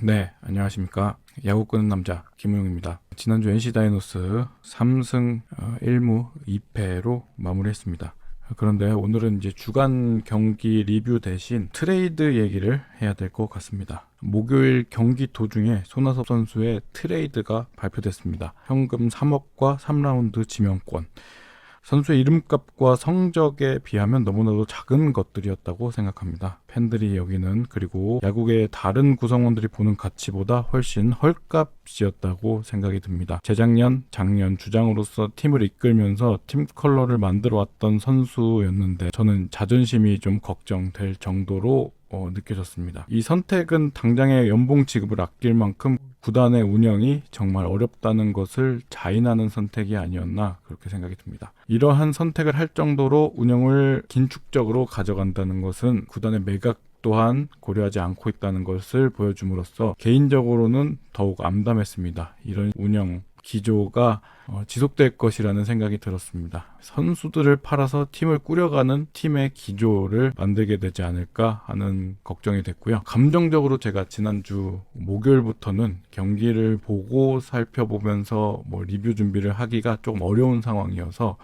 네, 안녕하십니까. 야구 끄는 남자 김우용입니다. 지난주 NC 다이노스 3승 1무 2패로 마무리했습니다. 그런데 오늘은 이제 주간 경기 리뷰 대신 트레이드 얘기를 해야 될 것 같습니다. 목요일 경기 도중에 손아섭 선수의 트레이드가 발표됐습니다. 현금 3억과 3라운드 지명권. 선수의 이름값과 성적에 비하면 너무나도 작은 것들이었다고 생각합니다. 팬들이 여기는, 그리고 야구계의 다른 구성원들이 보는 가치보다 훨씬 헐값이었다고 생각이 듭니다. 재작년, 작년 주장으로서 팀을 이끌면서 팀 컬러를 만들어 왔던 선수였는데 저는 자존심이 좀 걱정될 정도로 느껴졌습니다. 이 선택은 당장의 연봉 지급을 아낄 만큼 구단의 운영이 정말 어렵다는 것을 자인하는 선택이 아니었나, 그렇게 생각이 듭니다. 이러한 선택을 할 정도로 운영을 긴축적으로 가져간다는 것은 구단의 매각 또한 고려하지 않고 있다는 것을 보여줌으로써 개인적으로는 더욱 암담했습니다. 이런 운영 기조가 지속될 것이라는 생각이 들었습니다. 선수들을 팔아서 팀을 꾸려가는 팀의 기조를 만들게 되지 않을까 하는 걱정이 됐고요. 감정적으로 제가 지난주 목요일부터는 경기를 보고 살펴보면서 리뷰 준비를 하기가 조금 어려운 상황이어서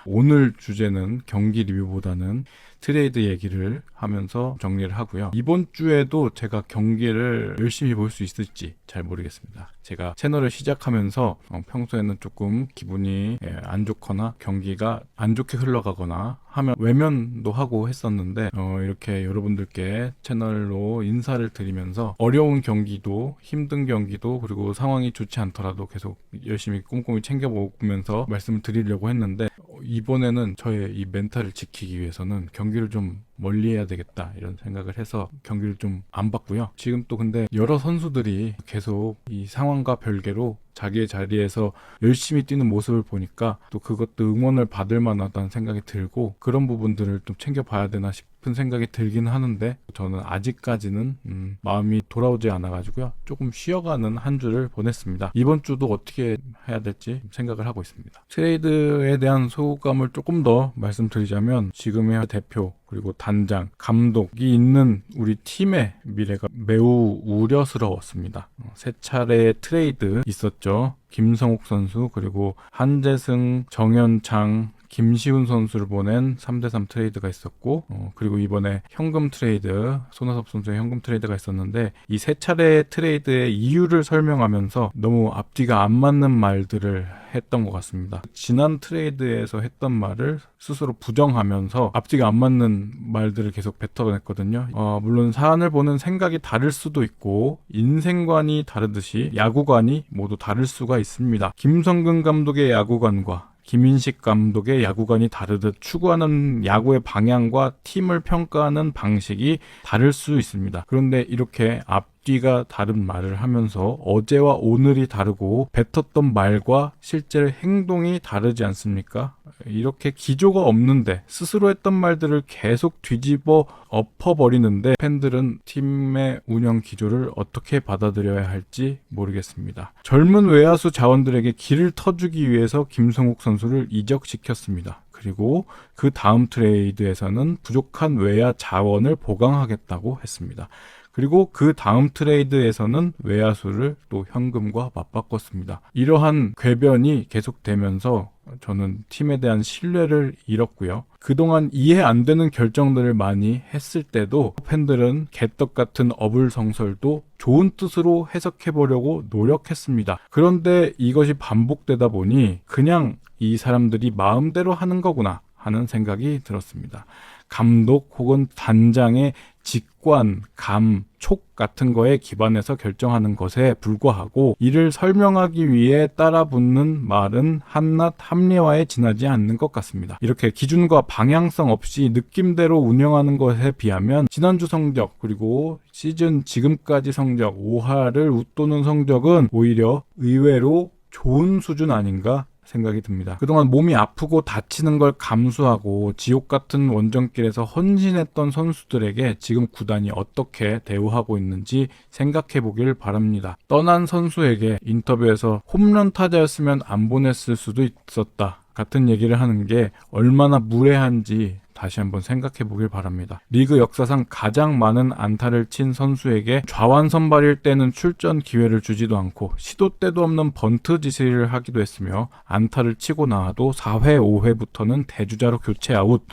오늘 주제는 경기 리뷰보다는 트레이드 얘기를 하면서 정리를 하고요. 이번 주에도 제가 경기를 열심히 볼 수 있을지 잘 모르겠습니다. 제가 채널을 시작하면서 평소에는 조금 기분이 안 좋거나 경기가 안 좋게 흘러가거나 하면 외면도 하고 했었는데 이렇게 여러분들께 채널로 인사를 드리면서 어려운 경기도, 힘든 경기도, 그리고 상황이 좋지 않더라도 계속 열심히 꼼꼼히 챙겨보면서 말씀을 드리려고 했는데 이번에는 저의 이 멘탈을 지키기 위해서는 경기를 좀 멀리해야 되겠다, 이런 생각을 해서 경기를 좀 안 봤고요. 지금 또 근데 여러 선수들이 계속 이 상황과 별개로 자기의 자리에서 열심히 뛰는 모습을 보니까 또 그것도 응원을 받을 만하다는 생각이 들고, 그런 부분들을 좀 챙겨봐야 되나 싶은 생각이 들긴 하는데 저는 아직까지는 마음이 돌아오지 않아가지고요. 조금 쉬어가는 한 주를 보냈습니다. 이번 주도 어떻게 해야 될지 생각을 하고 있습니다. 트레이드에 대한 소감을 조금 더 말씀드리자면, 지금의 대표, 그리고 단장, 감독이 있는 우리 팀의 미래가 매우 우려스러웠습니다. 세 차례의 트레이드 있었죠. 김성욱 선수, 그리고 한재승, 정현창, 김시훈 선수를 보낸 3대3 트레이드가 있었고, 그리고 이번에 현금 트레이드, 손아섭 선수의 현금 트레이드가 있었는데, 이 세 차례의 트레이드의 이유를 설명하면서 너무 앞뒤가 안 맞는 말들을 했던 것 같습니다. 지난 트레이드에서 했던 말을 스스로 부정하면서 앞뒤가 안 맞는 말들을 계속 뱉어냈거든요. 물론 사안을 보는 생각이 다를 수도 있고 인생관이 다르듯이 야구관이 모두 다를 수가 있습니다. 김성근 감독의 야구관과 김인식 감독의 야구관이 다르듯 추구하는 야구의 방향과 팀을 평가하는 방식이 다를 수 있습니다. 그런데 이렇게 앞뒤가 다른 말을 하면서 어제와 오늘이 다르고 뱉었던 말과 실제 행동이 다르지 않습니까? 이렇게 기조가 없는데 스스로 했던 말들을 계속 뒤집어 엎어버리는데 팬들은 팀의 운영 기조를 어떻게 받아들여야 할지 모르겠습니다. 젊은 외야수 자원들에게 길을 터주기 위해서 김성욱 선수를 이적시켰습니다. 그리고 그 다음 트레이드에서는 부족한 외야 자원을 보강하겠다고 했습니다. 그리고 그 다음 트레이드에서는 외야수를 또 현금과 맞바꿨습니다. 이러한 궤변이 계속되면서 저는 팀에 대한 신뢰를 잃었고요. 그동안 이해 안 되는 결정들을 많이 했을 때도 팬들은 개떡 같은 어불성설도 좋은 뜻으로 해석해보려고 노력했습니다. 그런데 이것이 반복되다 보니 그냥 이 사람들이 마음대로 하는 거구나 하는 생각이 들었습니다. 감독 혹은 단장의 직관, 감, 촉 같은 거에 기반해서 결정하는 것에 불과하고, 이를 설명하기 위해 따라붙는 말은 한낱 합리화에 지나지 않는 것 같습니다. 이렇게 기준과 방향성 없이 느낌대로 운영하는 것에 비하면 지난주 성적, 그리고 시즌 지금까지 성적, 5할을 웃도는 성적은 오히려 의외로 좋은 수준 아닌가 생각이 듭니다. 그동안 몸이 아프고 다치는 걸 감수하고 지옥 같은 원정길에서 헌신했던 선수들에게 지금 구단이 어떻게 대우하고 있는지 생각해 보길 바랍니다. 떠난 선수에게 인터뷰에서 홈런 타자였으면 안 보냈을 수도 있었다 같은 얘기를 하는 게 얼마나 무례한지 다시 한번 생각해 보길 바랍니다. 리그 역사상 가장 많은 안타를 친 선수에게 좌완 선발일 때는 출전 기회를 주지도 않고 시도 때도 없는 번트 지시를 하기도 했으며 안타를 치고 나와도 4회, 5회부터는 대주자로 교체 아웃.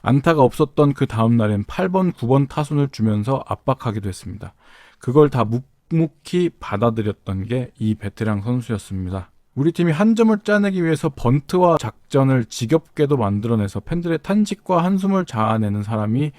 안타가 없었던 그 다음 날엔 8번, 9번 타순을 주면서 압박하기도 했습니다. 그걸 다 묵묵히 받아들였던 게 이 베테랑 선수였습니다. 우리 팀이 한 점을 짜내기 위해서 번트와 작전을 지겹게도 만들어내서 팬들의 탄식과 한숨을 자아내는 사람이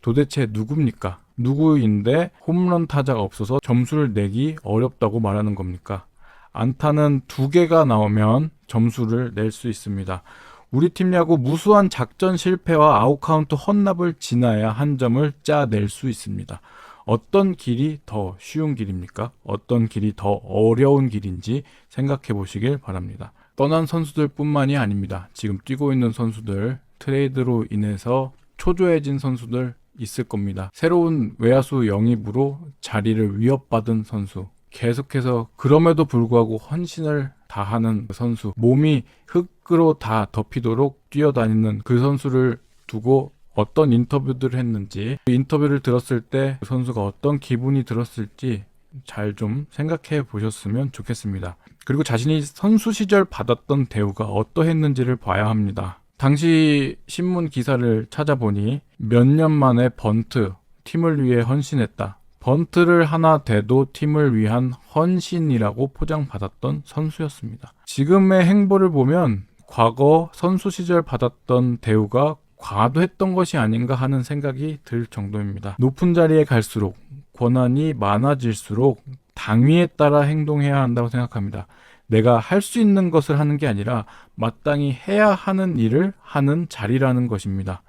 도대체 누굽니까? 누구인데 홈런 타자가 없어서 점수를 내기 어렵다고 말하는 겁니까? 안타는 2개가 나오면 점수를 낼 수 있습니다. 우리 팀 야구 무수한 작전 실패와 아웃카운트 헌납을 지나야 한 점을 짜낼 수 있습니다. 어떤 길이 더 쉬운 길입니까? 어떤 길이 더 어려운 길인지 생각해 보시길 바랍니다. 떠난 선수들 뿐만이 아닙니다. 지금 뛰고 있는 선수들, 트레이드로 인해서 초조해진 선수들 있을 겁니다. 새로운 외야수 영입으로 자리를 위협받은 선수, 계속해서 그럼에도 불구하고 헌신을 다하는 선수, 몸이 흙으로 다 덮이도록 뛰어다니는 그 선수를 두고 어떤 인터뷰들을 했는지, 그 인터뷰를 들었을 때 그 선수가 어떤 기분이 들었을지 잘 좀 생각해 보셨으면 좋겠습니다. 그리고 자신이 선수 시절 받았던 대우가 어떠했는지를 봐야 합니다. 당시 신문 기사를 찾아보니 몇 년 만에 번트, 팀을 위해 헌신했다. 번트를 하나 대도 팀을 위한 헌신이라고 포장받았던 선수였습니다. 지금의 행보를 보면 과거 선수 시절 받았던 대우가 과도했던 것이 아닌가 하는 생각이 들 정도입니다. 높은 자리에 갈수록 권한이 많아질수록 당위에 따라 행동해야 한다고 생각합니다. 내가 할 수 있는 것을 하는 게 아니라 마땅히 해야 하는 일을 하는 자리라는 것입니다.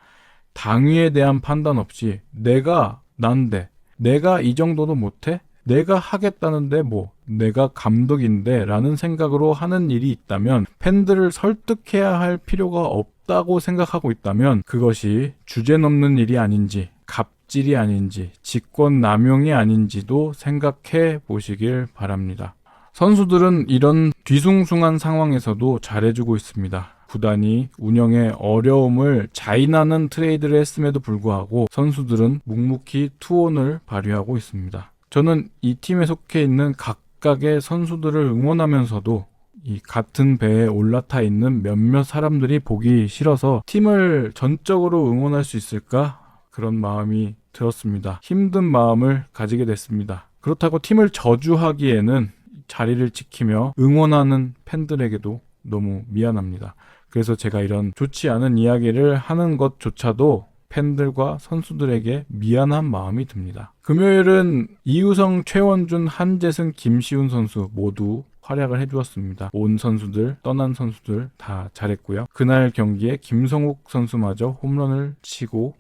당위에 대한 판단 없이 내가 난데, 내가 이 정도도 못해? 내가 하겠다는데 내가 감독인데 라는 생각으로 하는 일이 있다면, 팬들을 설득해야 할 필요가 없다고 생각하고 있다면 그것이 주제넘는 일이 아닌지, 갑질이 아닌지, 직권 남용이 아닌지도 생각해 보시길 바랍니다. 선수들은 이런 뒤숭숭한 상황에서도 잘해주고 있습니다. 구단이 운영에 어려움을 자인하는 트레이드를 했음에도 불구하고 선수들은 묵묵히 투혼을 발휘하고 있습니다. 저는 이 팀에 속해 있는 각각의 선수들을 응원하면서도 이 같은 배에 올라타 있는 몇몇 사람들이 보기 싫어서 팀을 전적으로 응원할 수 있을까? 그런 마음이 들었습니다. 힘든 마음을 가지게 됐습니다. 그렇다고 팀을 저주하기에는 자리를 지키며 응원하는 팬들에게도 너무 미안합니다. 그래서 제가 이런 좋지 않은 이야기를 하는 것조차도 팬들과 선수들에게 미안한 마음이 듭니다. 금요일은 이우성, 최원준, 한재승, 김시훈 선수 모두 활약을 해주었습니다. 온 선수들, 떠난 선수들 다 잘했고요. 그날 경기에 김성욱 선수마저 홈런을 치고,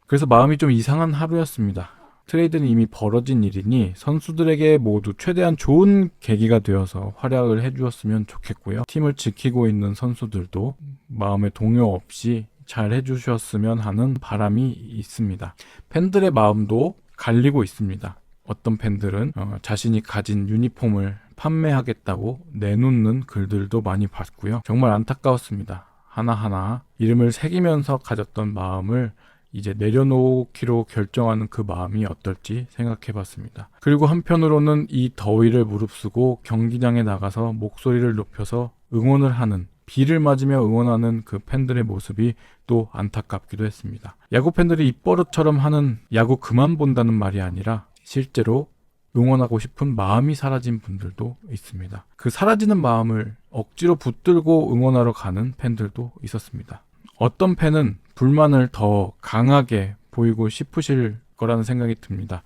그래서 마음이 좀 이상한 하루였습니다. 트레이드는 이미 벌어진 일이니 선수들에게 모두 최대한 좋은 계기가 되어서 활약을 해주었으면 좋겠고요. 팀을 지키고 있는 선수들도 마음에 동요 없이 잘 해주셨으면 하는 바람이 있습니다. 팬들의 마음도 갈리고 있습니다. 어떤 팬들은 자신이 가진 유니폼을 판매하겠다고 내놓는 글들도 많이 봤고요. 정말 안타까웠습니다. 하나하나 이름을 새기면서 가졌던 마음을 이제 내려놓기로 결정하는 그 마음이 어떨지 생각해 봤습니다. 그리고 한편으로는 이 더위를 무릅쓰고 경기장에 나가서 목소리를 높여서 응원을 하는, 비를 맞으며 응원하는 그 팬들의 모습이 또 안타깝기도 했습니다. 야구 팬들이 입버릇처럼 하는 야구 그만 본다는 말이 아니라 실제로 응원하고 싶은 마음이 사라진 분들도 있습니다. 그 사라지는 마음을 억지로 붙들고 응원하러 가는 팬들도 있었습니다. 어떤 팬은 불만을 더 강하게 보이고 싶으실 거라는 생각이 듭니다.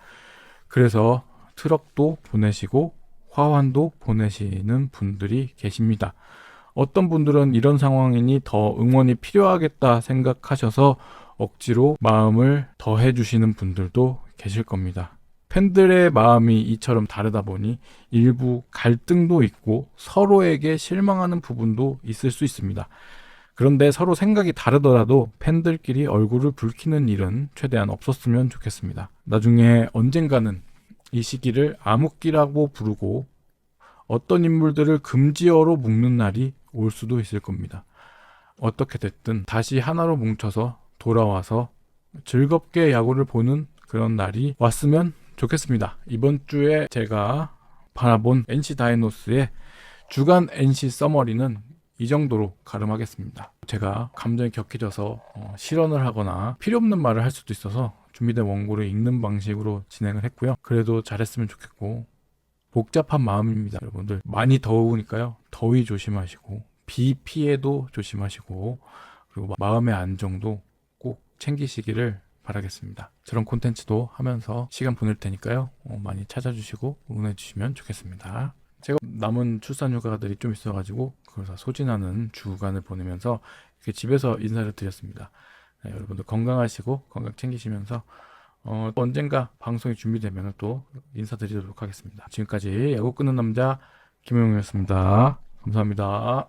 그래서 트럭도 보내시고 화환도 보내시는 분들이 계십니다. 어떤 분들은 이런 상황이니 더 응원이 필요하겠다 생각하셔서 억지로 마음을 더해주시는 분들도 계실 겁니다. 팬들의 마음이 이처럼 다르다 보니 일부 갈등도 있고 서로에게 실망하는 부분도 있을 수 있습니다. 그런데 서로 생각이 다르더라도 팬들끼리 얼굴을 붉히는 일은 최대한 없었으면 좋겠습니다. 나중에 언젠가는 이 시기를 암흑기라고 부르고 어떤 인물들을 금지어로 묶는 날이 올 수도 있을 겁니다. 어떻게 됐든 다시 하나로 뭉쳐서 돌아와서 즐겁게 야구를 보는 그런 날이 왔으면 좋겠습니다. 이번 주에 제가 바라본 NC 다이노스의 주간 NC 서머리는 이 정도로 가름하겠습니다. 제가 감정이 격해져서 실언을 하거나 필요 없는 말을 할 수도 있어서 준비된 원고를 읽는 방식으로 진행을 했고요. 그래도 잘했으면 좋겠고, 복잡한 마음입니다. 여러분들 많이 더우니까요. 더위 조심하시고 비 피해도 조심하시고, 그리고 마음의 안정도 꼭 챙기시기를 바라겠습니다. 저런 콘텐츠도 하면서 시간 보낼 테니까요. 많이 찾아주시고 응원해 주시면 좋겠습니다. 제가 남은 출산 휴가들이 좀 있어가지고 그래서 소진하는 주간을 보내면서 이렇게 집에서 인사를 드렸습니다. 네, 여러분들 건강하시고 건강 챙기시면서 언젠가 방송이 준비되면 또 인사드리도록 하겠습니다. 지금까지 야구 끄는 남자 김용이었습니다. 감사합니다.